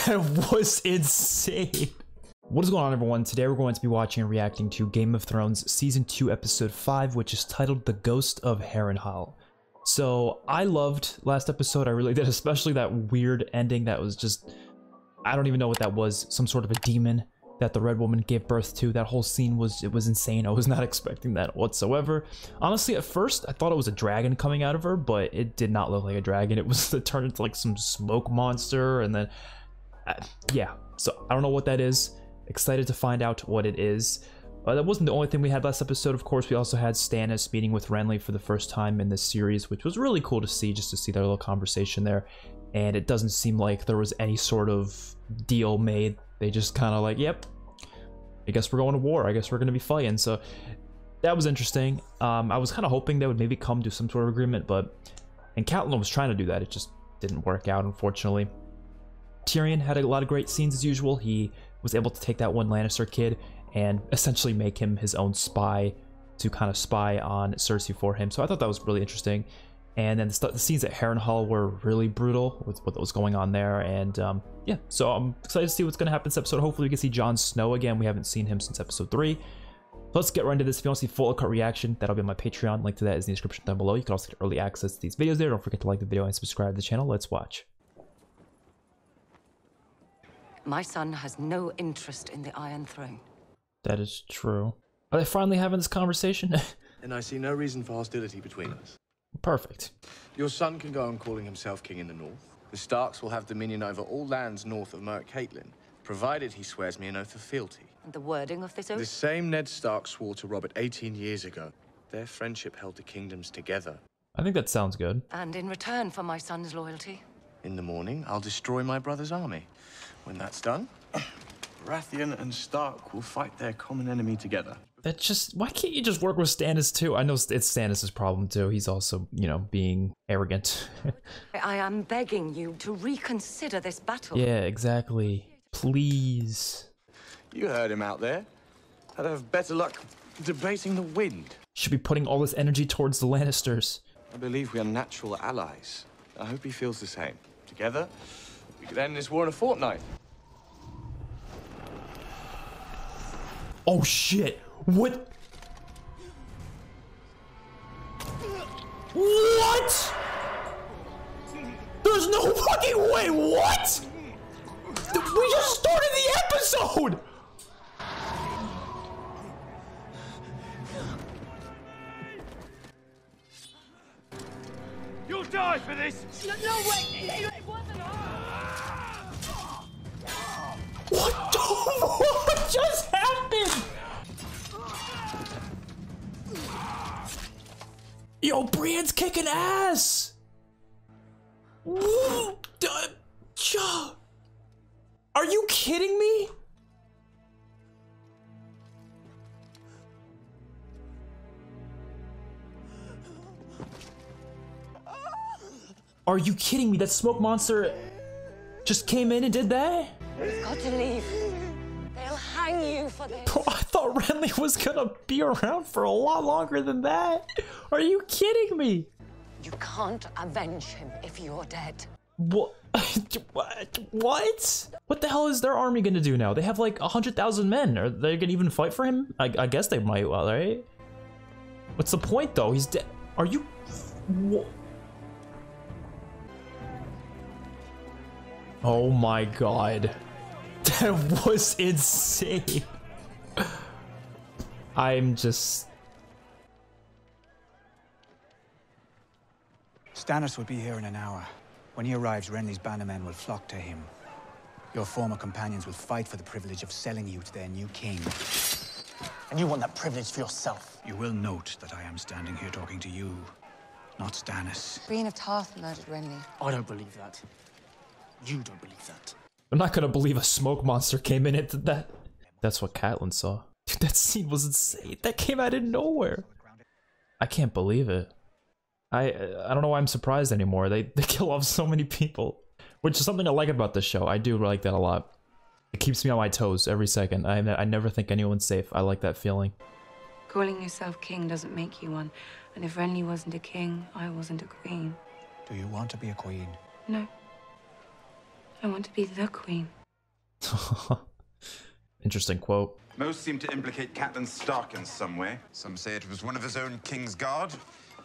That was insane. What is going on, everyone? Today we're going to be watching and reacting to Game of Thrones Season 2 Episode 5, which is titled The Ghost of Harrenhal. So I loved last episode, I really did, especially that weird ending that was just, I don't even know what that was, some sort of a demon that the Red Woman gave birth to. That whole scene was insane. I was not expecting that whatsoever. Honestly, at first I thought it was a dragon coming out of her, but it did not look like a dragon. It turned into like some smoke monster, and then yeah, so I don't know what that is. Excited to find out what it is. That wasn't the only thing we had last episode. Of course, we also had Stannis meeting with Renly for the first time in this series, which was really cool to see, just to see their little conversation there. And it doesn't seem like there was any sort of deal made. They just kind of like, yep, I guess we're going to war. I guess we're going to be fighting. So that was interesting. I was kind of hoping they would maybe come to some sort of agreement, and Catelyn was trying to do that. It just didn't work out, unfortunately. Tyrion had a lot of great scenes as usual. He was able to take that one Lannister kid and essentially make him his own spy to kind of spy on Cersei for him. So I thought that was really interesting. And then the scenes at Harrenhal were really brutal with what was going on there. And yeah, so I'm excited to see what's going to happen this episode. Hopefully we can see Jon Snow again. We haven't seen him since episode 3. So let's get right into this. If you want to see full cut reaction, that'll be on my Patreon. Link to that is in the description down below. You can also get early access to these videos there. Don't forget to like the video and subscribe to the channel. Let's watch. My son has no interest in the Iron Throne. That is true. Are they finally having this conversation? And I see no reason for hostility between us. Perfect. Your son can go on calling himself king in the north. The Starks will have dominion over all lands north of Merk Caitlin, provided he swears me an oath of fealty. And the wording of this oath? The same Ned Stark swore to Robert 18 years ago. Their friendship held the kingdoms together. I think that sounds good. And in return for my son's loyalty? In the morning, I'll destroy my brother's army. When that's done, Baratheon and Stark will fight their common enemy together. That just, why can't you just work with Stannis too? I know it's Stannis' problem too. He's also, you know, being arrogant. I am begging you to reconsider this battle. Yeah, exactly. Please. You heard him out there. I'd have better luck debating the wind. Should be putting all this energy towards the Lannisters. I believe we are natural allies. I hope he feels the same. Together, we could end this war in a fortnight. Oh shit! What? What? There's no fucking way! What? We just started the episode! You'll die for this! No, wait! It wasn't. What just happened? Yo, Brienne's kicking ass! Are you kidding me? Are you kidding me? That smoke monster just came in and did that? You've got to leave. They'll hang you for this. Bro, I thought Renly was gonna be around for a lot longer than that. Are you kidding me? You can't avenge him if you're dead. What? What? What the hell is their army gonna do now? They have like 100,000 men. Are they gonna even fight for him? I guess they might, well, right? What's the point though? He's dead. Are you? What? Oh my god. That was insane. I'm just... Stannis will be here in an hour. When he arrives, Renly's bannermen will flock to him. Your former companions will fight for the privilege of selling you to their new king. And you want that privilege for yourself. You will note that I am standing here talking to you, not Stannis. Brienne of Tarth murdered Renly. I don't believe that. You don't believe that. I'm not gonna believe a smoke monster came in and did that. That's what Catelyn saw. Dude, that scene was insane. That came out of nowhere. I can't believe it. I don't know why I'm surprised anymore. They kill off so many people, which is something I like about this show. I do like that a lot. It keeps me on my toes every second. I never think anyone's safe. I like that feeling. Calling yourself king doesn't make you one. And if Renly wasn't a king, I wasn't a queen. Do you want to be a queen? No. I want to be the queen. Interesting quote. Most seem to implicate Catelyn Stark in some way. Some say it was one of his own King's Guard,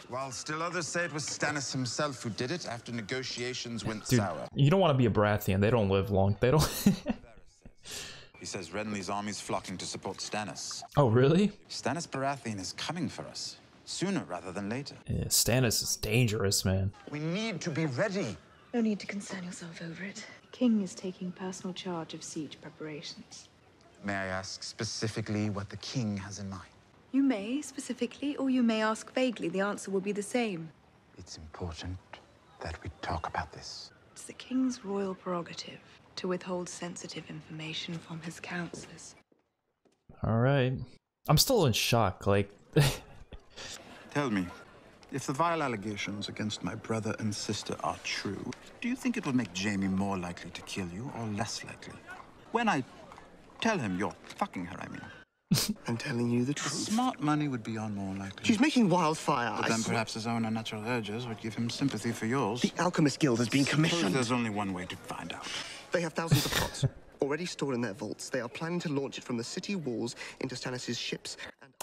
while still others say it was Stannis himself who did it after negotiations went sour. You don't want to be a Baratheon. They don't live long. They don't. He says Renly's army's flocking to support Stannis. Oh, really? Stannis Baratheon is coming for us, sooner rather than later. Yeah, Stannis is dangerous, man. We need to be ready. No need to concern yourself over it. The king is taking personal charge of siege preparations. May I ask specifically what the king has in mind? You may specifically, or you may ask vaguely. The answer will be the same. It's important that we talk about this. It's the king's royal prerogative to withhold sensitive information from his counselors. All right. I'm still in shock. Like, Tell me, if the vile allegations against my brother and sister are true, do you think it will make Jaime more likely to kill you or less likely? When I tell him you're fucking her, I mean. I'm telling you the truth. Smart money would be on more likely. She's making wildfire. But then perhaps his own unnatural urges would give him sympathy for yours. The Alchemist Guild has been Suppose commissioned. there's only one way to find out. They have thousands of pots already stored in their vaults. They are planning to launch it from the city walls into Stannis' ships.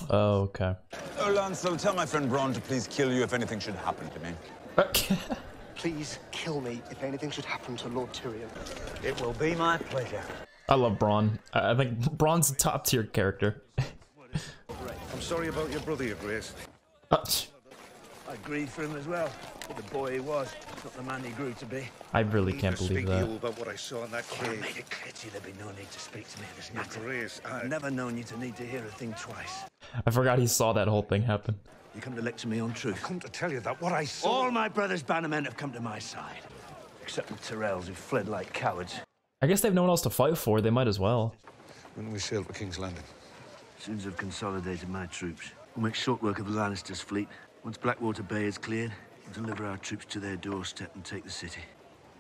oh, okay. Oh, Lancel, tell my friend Bronn to please kill you if anything should happen to me. Please kill me if anything should happen to Lord Tyrion. It will be my pleasure. I love Bronn. I think Bronn's a top tier character. I'm sorry about your brother, Your Grace. I grieve for him as well. The boy he was, not the man he grew to be. I really can't believe speak to you that. about what I saw in that I cave. made it clear to you there'd be no need to speak to me in this Your matter. Grace, I've never known you to need to hear a thing twice. I forgot he saw that whole thing happen. You come to lecture me on truth. I come to tell you that what I saw... All my brother's bannermen have come to my side. Except the Tyrells who fled like cowards. I guess they have no one else to fight for. They might as well. When we sailed for King's Landing. As soon as I've consolidated my troops, we'll make short work of the Lannisters' fleet. Once Blackwater Bay is cleared, we'll deliver our troops to their doorstep and take the city.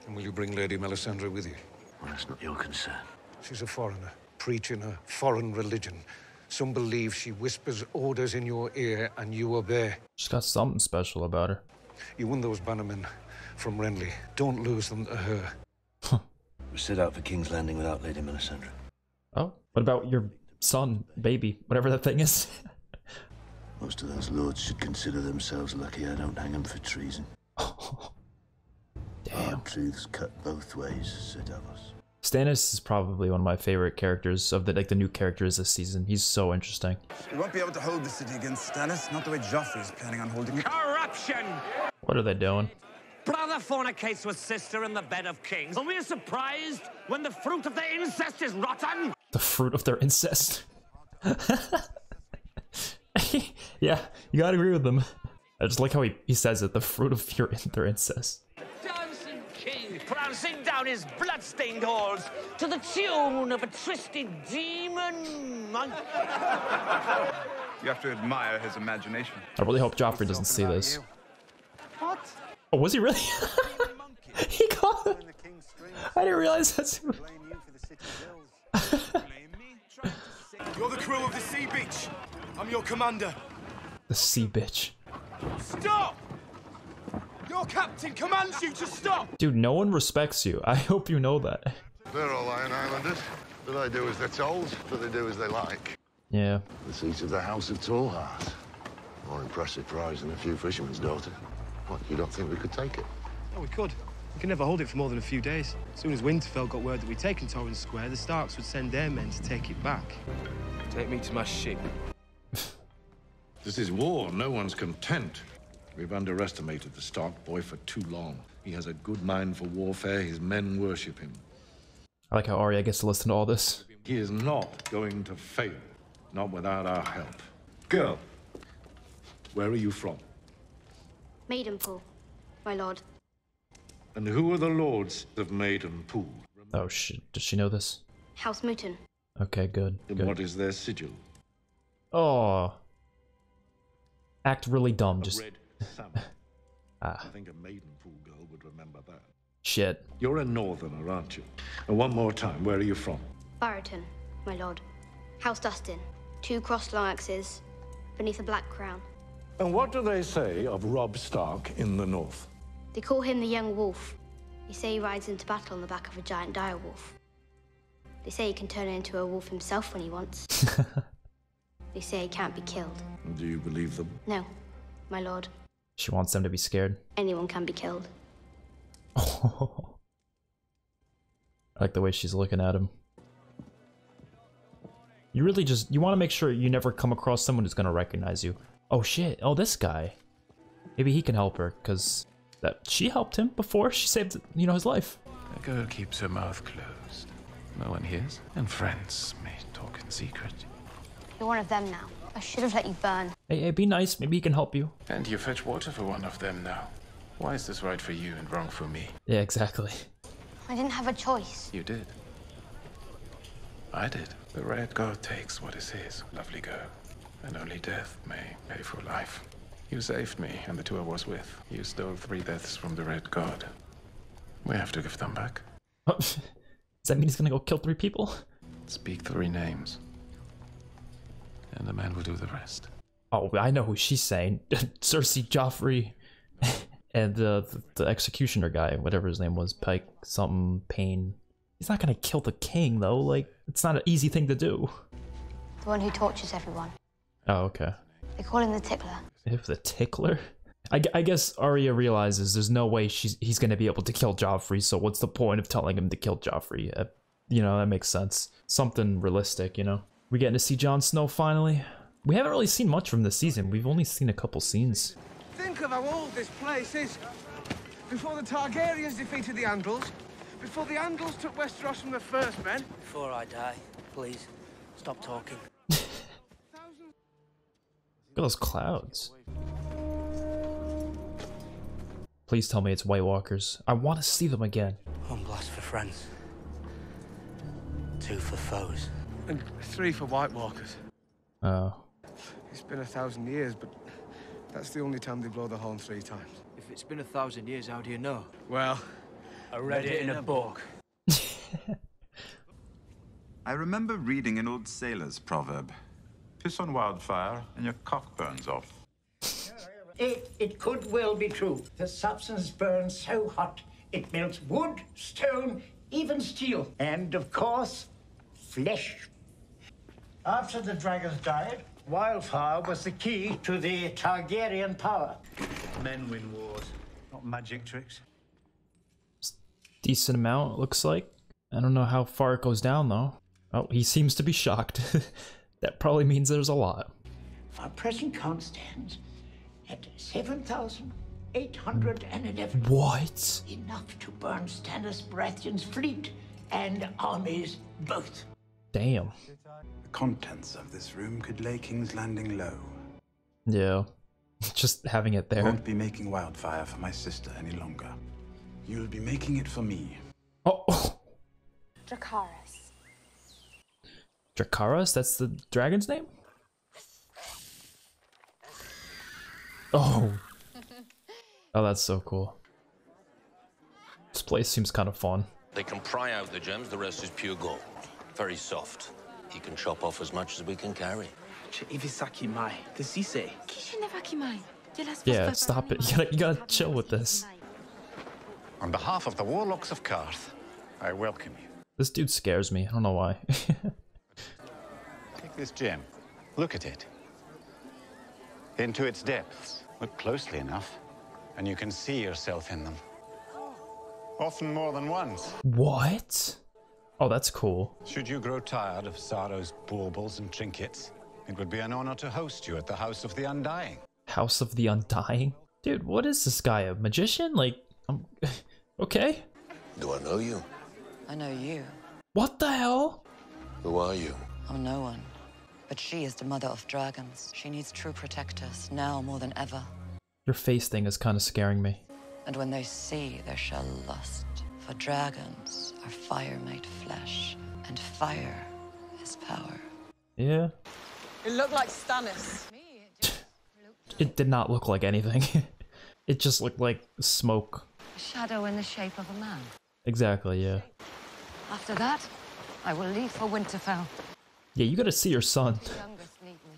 And will you bring Lady Melisandre with you? Well, that's not your concern. She's a foreigner, preaching a foreign religion. Some believe she whispers orders in your ear and you obey. She's got something special about her. You won those bannermen from Renly. Don't lose them to her. We set out for King's Landing without Lady Melisandre. Oh, what about your son, baby, whatever that thing is? Most of those lords should consider themselves lucky I don't hang them for treason. Damn. Hard truths cut both ways, Sir Davos. Stannis is probably one of my favorite characters of the new characters this season. He's so interesting. We won't be able to hold the city against Stannis, not the way Joffrey's planning on holding it. Corruption! What are they doing? Brother fornicates with sister in the bed of kings. And we're surprised when the fruit of their incest is rotten. The fruit of their incest. Yeah, you gotta agree with them. I just like how he says it, the fruit of their incest. Dancing king prancing down his blood-stained halls to the tune of a twisted demon. You have to admire his imagination. I really hope Joffrey doesn't see this. What? Oh, was he really? He called him. I didn't realize that's who. You're the crew of the Sea Bitch. I'm your commander. The sea bitch. Stop! Your captain commands you to stop! Dude, no one respects you. I hope you know that. They're all Iron Islanders. Do they do as they're told? Do they do as they like? Yeah. The seat of the House of Tallheart. More impressive prize than a few fishermen's daughters. What, you don't think we could take it? Oh, we could. We could never hold it for more than a few days. As soon as Winterfell got word that we'd taken Torrens Square, the Starks would send their men to take it back. Take me to my ship. This is war. No one's content. We've underestimated the Stark boy for too long. He has a good mind for warfare. His men worship him. I like how Arya gets to listen to all this. He is not going to fail. Not without our help. Girl, where are you from? Maidenpool, my lord. And who are the lords of Maidenpool? Oh shit, does she know this? House Mooten. Okay, good. And good. what is their sigil? Oh. Act really dumb, just... Red salmon. I think a Maidenpool girl would remember that. Shit. You're a northerner, aren't you? And one more time, where are you from? Barrington, my lord. House Dustin. 2 crossed long axes beneath a black crown. And what do they say of Robb Stark in the north? They call him the Young Wolf. They say he rides into battle on the back of a giant direwolf. They say he can turn into a wolf himself when he wants. They say he can't be killed. Do you believe them? No, my lord. She wants them to be scared. Anyone can be killed. I like the way she's looking at him. You really just, you want to make sure you never come across someone who's gonna recognize you. Oh shit, oh this guy. Maybe he can help her, because she helped him before. She saved, you know, his life. A girl keeps her mouth closed. No one hears, and friends may talk in secret. You're one of them now. I should have let you burn. Hey, be nice, maybe he can help you. And you fetch water for one of them now. Why is this right for you and wrong for me? Yeah, exactly. I didn't have a choice. You did. I did. The Red God takes what is his, lovely girl. And only death may pay for life. You saved me and the two I was with. You stole 3 deaths from the Red God. We have to give them back. Does that mean he's gonna go kill 3 people? Speak 3 names. And the man will do the rest. Oh, I know who she's saying. Cersei, Joffrey, and the executioner guy, whatever his name was, Pike something Payne. He's not gonna kill the king though. Like, it's not an easy thing to do. The one who tortures everyone. Oh, okay. They call him the Tickler. If the Tickler? I guess Arya realizes there's no way he's gonna be able to kill Joffrey. So what's the point of telling him to kill Joffrey? You know, that makes sense. Something realistic, you know. We getting to see Jon Snow finally. We haven't really seen much from this season. We've only seen a couple scenes. Think of how old this place is. Before the Targaryens defeated the Andals, before the Andals took Westeros from the First Men. Before I die, please, stop talking. Look at those clouds. Please tell me it's White Walkers. I want to see them again. 1 glass for friends. 2 for foes. And 3 for White Walkers. Oh. It's been 1,000 years, but that's the only time they blow the horn 3 times. If it's been 1,000 years, how do you know? Well, I read it in a book. I remember reading an old sailor's proverb. Piss on wildfire and your cock burns off. It could well be true. The substance burns so hot, it melts wood, stone, even steel. And, of course, flesh. After the dragons died, wildfire was the key to the Targaryen power. Men win wars, not magic tricks. Decent amount, it looks like. I don't know how far it goes down, though. Oh, he seems to be shocked. That probably means there's a lot. Our present count stands at 7,811. What? Enough to burn Stannis Baratheon's fleet and armies both. Damn. The contents of this room could lay King's Landing low. Yeah. Just having it there. I won't be making wildfire for my sister any longer. You'll be making it for me. Oh. Dracarys. Dracarys? That's the dragon's name? Oh. Oh, that's so cool. This place seems kind of fun. They can pry out the gems, the rest is pure gold. Very soft. He can chop off as much as we can carry. Yeah, stop it. You gotta chill with this. On behalf of the Warlocks of Karth, I welcome you. This dude scares me. I don't know why. Take this gem. Look at it. Into its depths. Look closely enough, and you can see yourself in them. Often more than once. What? Oh, that's cool. Should you grow tired of Saro's baubles and trinkets, it would be an honor to host you at the House of the Undying. House of the Undying? Dude, what is this guy? A magician? Like, okay. Do I know you? I know you. What the hell? Who are you? I'm no one. But she is the mother of dragons. She needs true protectors, now more than ever. Your face thing is kind of scaring me. And when they see, they shall lust. For dragons are fire made flesh, and fire is power. Yeah. It looked like Stannis. It did not look like anything. It just looked like smoke. A shadow in the shape of a man. Exactly, yeah. After that, I will leave for Winterfell. Yeah, you gotta see your son. The youngest need me.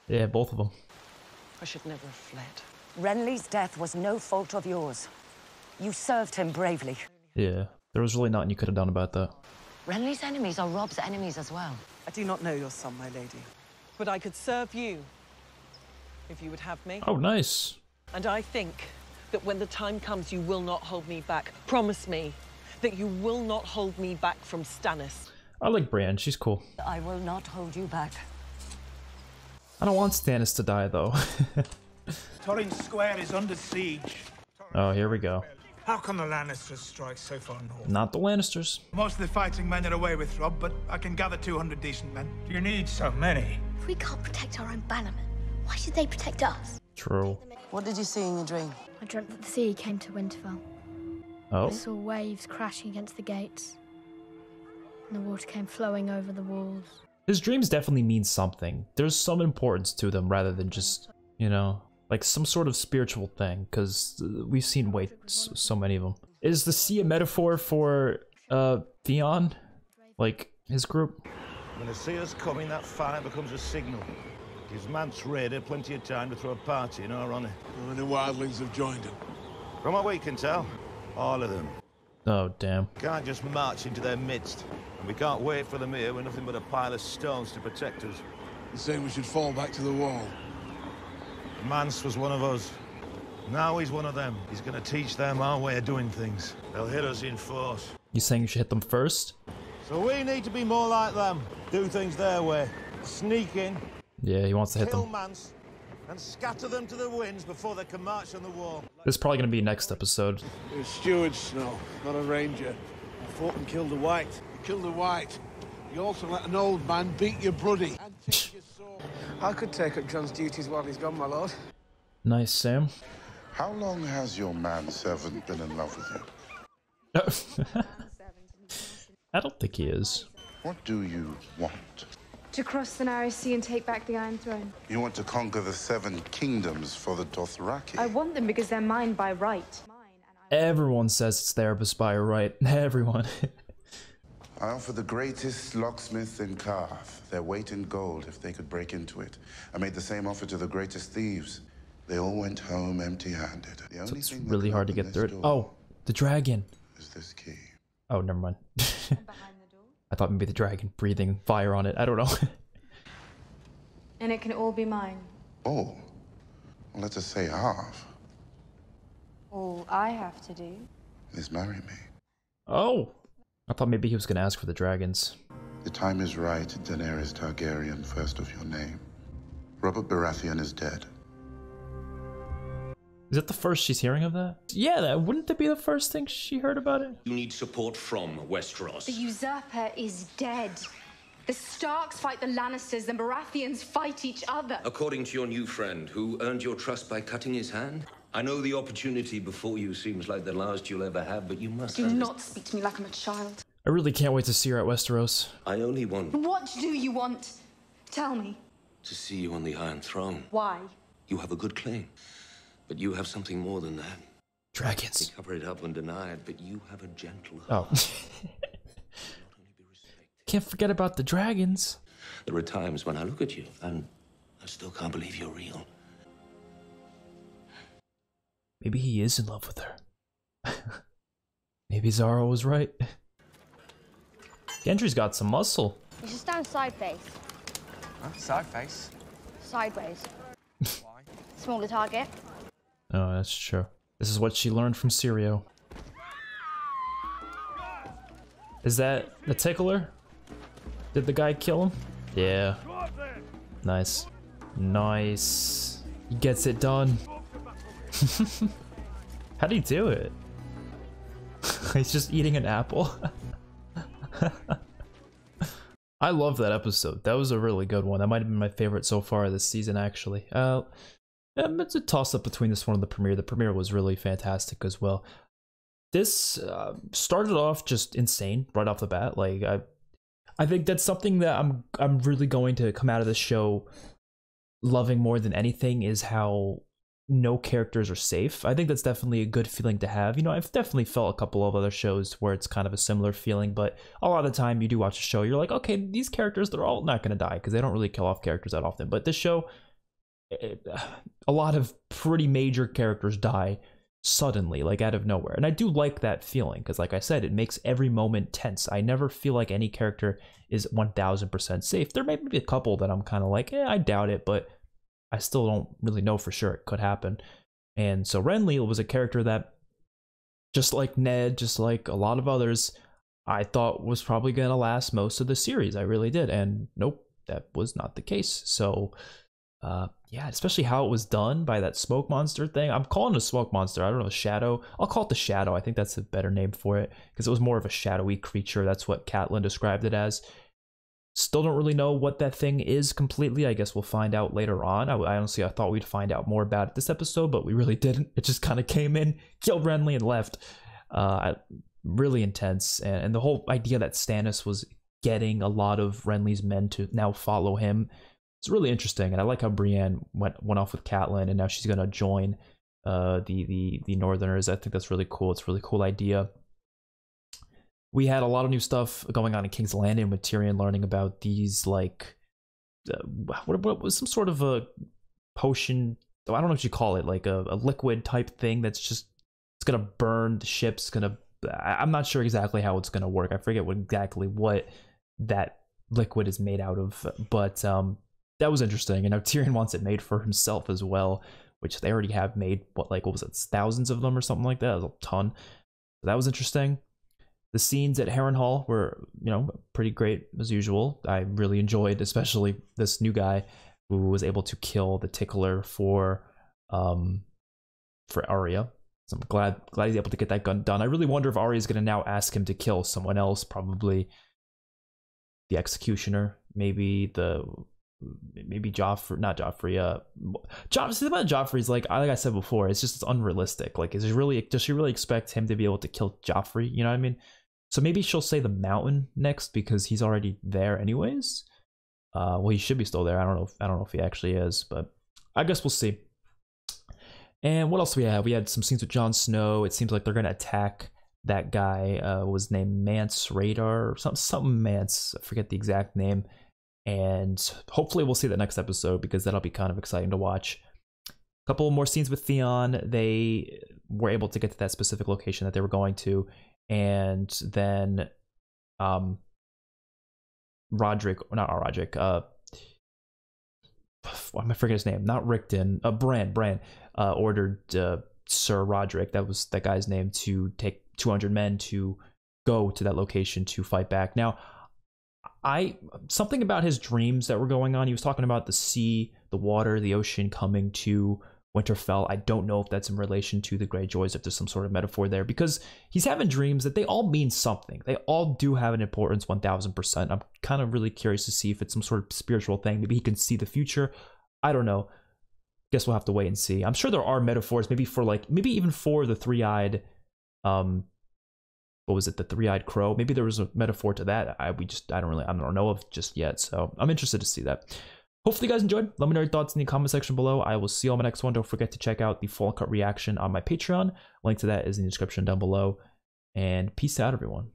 Yeah, both of them. I should never have fled. Renly's death was no fault of yours. You served him bravely. Yeah, there was really nothing you could have done about that. Renly's enemies are Rob's enemies as well. I do not know your son, my lady, but I could serve you if you would have me. Oh, nice. And I think that when the time comes, you will not hold me back. Promise me that you will not hold me back from Stannis. I like Brienne, she's cool. I will not hold you back. I don't want Stannis to die, though. Torrens Square is under siege. Oh, here we go. How can the Lannisters strike so far north? Not the Lannisters. Most of the fighting men are away with Robb, but I can gather 200 decent men. Do you need so many? If we can't protect our own bannermen, why should they protect us? True. What did you see in your dream? I dreamt that the sea came to Winterfell. Oh? I saw waves crashing against the gates, and the water came flowing over the walls. His dreams definitely mean something. There's some importance to them rather than just, you know, like some sort of spiritual thing, because we've seen so many of them. Is the sea a metaphor for Theon? Like, his group? When they see us coming, that fire becomes a signal. Gives Mance Raider plenty of time to throw a party in our honour. How many wildlings have joined him? From what we can tell, all of them. Oh, damn. Can't just march into their midst. And we can't wait for them here with nothing but a pile of stones to protect us. You're saying we should fall back to the wall? Mance was one of us. Now he's one of them. He's gonna teach them our way of doing things. They'll hit us in force. You saying you should hit them first? So we need to be more like them. Do things their way. Sneak in. Yeah, he wants to hit Kill them. Mance, and scatter them to the winds before they can march on the wall. This is probably going to be next episode. You're a steward, Snow, not a ranger. I fought and killed a white. You killed a white. You also let an old man beat your bruddy. I could take up John's duties while he's gone, my lord. Nice, Sam. How long has your manservant been in love with you? I don't think he is. What do you want? To cross the narrow sea and take back the Iron Throne. You want to conquer the 7 kingdoms for the Dothraki? I want them because they're mine by right. Everyone says it's theirs by right. Everyone. I offer the greatest locksmith in Karth their weight in gold if they could break into it. I made the same offer to the greatest thieves. They all went home empty-handed. The only It's thing that really can hard to open get this through it. door Oh, the dragon. is this key. Oh, never mind. I thought maybe the dragon breathing fire on it. I don't know. And it can all be mine. Oh, well, let's just say half. All I have to do. Is marry me. Oh, I thought maybe he was going to ask for the dragons. The time is right, Daenerys Targaryen, first of your name. Robert Baratheon is dead. Is that the first she's hearing of that? Yeah, wouldn't that be the first thing she heard about it? You need support from Westeros. The usurper is dead. The Starks fight the Lannisters, the Baratheons fight each other. According to your new friend, who earned your trust by cutting his hand? I know the opportunity before you seems like the last you'll ever have, but you must Do not speak to me like I'm a child. I really can't wait to see her at Westeros. I only want What do you want? Tell me. to see you on the Iron Throne. Why? You have a good claim, but you have something more than that. Dragons. They cover it up and deny it, but you have a gentle Oh. heart. Can't forget about the dragons. There are times when I look at you and I still can't believe you're real. Maybe he is in love with her. Maybe Zara was right. Gendry's got some muscle. You should stand side face. Huh? Side face? Sideways. Smaller target. Oh, that's true. This is what she learned from Syrio. Is that the tickler? Did the guy kill him? Yeah. Nice. Nice. He gets it done. How'd he do it? He's just eating an apple. I love that episode. That was a really good one. That might have been my favorite so far this season, actually. It's a toss-up between this one and the premiere. The premiere was really fantastic as well. This started off just insane right off the bat. Like I think that's something that I'm really going to come out of this show loving more than anything, is how no characters are safe. I think that's definitely a good feeling to have. You know, I've definitely felt a couple of other shows where it's kind of a similar feeling, but a lot of the time you do watch a show, you're like, okay, these characters, they're all not going to die, because they don't really kill off characters that often. But this show, a lot of pretty major characters die suddenly, like out of nowhere. And I do like that feeling because, like I said, it makes every moment tense. I never feel like any character is 1000% safe. There may be a couple that I'm kind of like, I doubt it, but I still don't really know for sure. It could happen. And so Renly was a character that, just like Ned, just like a lot of others, I thought was probably going to last most of the series. I really did. And nope, that was not the case. So yeah, especially how it was done by that smoke monster thing. I'm calling it a smoke monster. I don't know, shadow. I'll call it the shadow. I think that's a better name for it because it was more of a shadowy creature. That's what Catelyn described it as. Still don't really know what that thing is completely. I guess we'll find out later on. I honestly, I thought we'd find out more about it this episode, but we really didn't. It just kind of came in, killed Renly, and left. Really intense. And the whole idea that Stannis was getting a lot of Renly's men to now follow him, it's really interesting. And I like how Brienne went off with Catelyn, and now she's going to join the Northerners. I think that's really cool. It's a really cool idea. We had a lot of new stuff going on in King's Landing with Tyrion learning about these, like, what was some sort of a potion, I don't know what you call it, like a liquid type thing that's just, it's going to burn the ships, I'm not sure exactly how it's going to work. I forget exactly what that liquid is made out of, but that was interesting. And now Tyrion wants it made for himself as well, which they already have made, what was it, thousands of them or something like that? That was a ton. So that was interesting. The scenes at Harrenhal were, pretty great as usual. I really enjoyed, especially this new guy who was able to kill the Tickler for Arya. So I'm glad he's able to get that gun done. I really wonder if Arya is going to now ask him to kill someone else, probably the Executioner, maybe Joffrey, not Joffrey. Something about Joffrey's like I said before, it's unrealistic. Like, does she really expect him to be able to kill Joffrey? You know what I mean? So maybe she'll say the Mountain next because he's already there anyways. Well, he should be still there. I don't know if he actually is, but I guess we'll see. And what else do we have? We had some scenes with Jon Snow. It seems like they're gonna attack that guy. Was named Mance Radar or something Mance. I forget the exact name. And hopefully we'll see that next episode because that'll be kind of exciting to watch. A couple more scenes with Theon. They were able to get to that specific location that they were going to. And then Roderick, I forget his name, not Rickton, Bran ordered Sir Roderick, that was that guy's name, to take 200 men to go to that location to fight back. Now, something about his dreams that were going on, he was talking about the sea, the water, the ocean coming to Winterfell. I don't know if that's in relation to the Greyjoys, if there's some sort of metaphor there, because he's having dreams that they all mean something. They all do have an importance 1000%. I'm kind of really curious to see if it's some sort of spiritual thing. Maybe he can see the future. I don't know. Guess we'll have to wait and see. I'm sure there are metaphors, maybe even for the three-eyed, what was it, the three-eyed crow? Maybe there was a metaphor to that. I don't know of just yet. So I'm interested to see that. Hopefully you guys enjoyed. Let me know your thoughts in the comment section below. I will see you on my next one. Don't forget to check out the full cut reaction on my Patreon. Link to that is in the description down below. And peace out, everyone.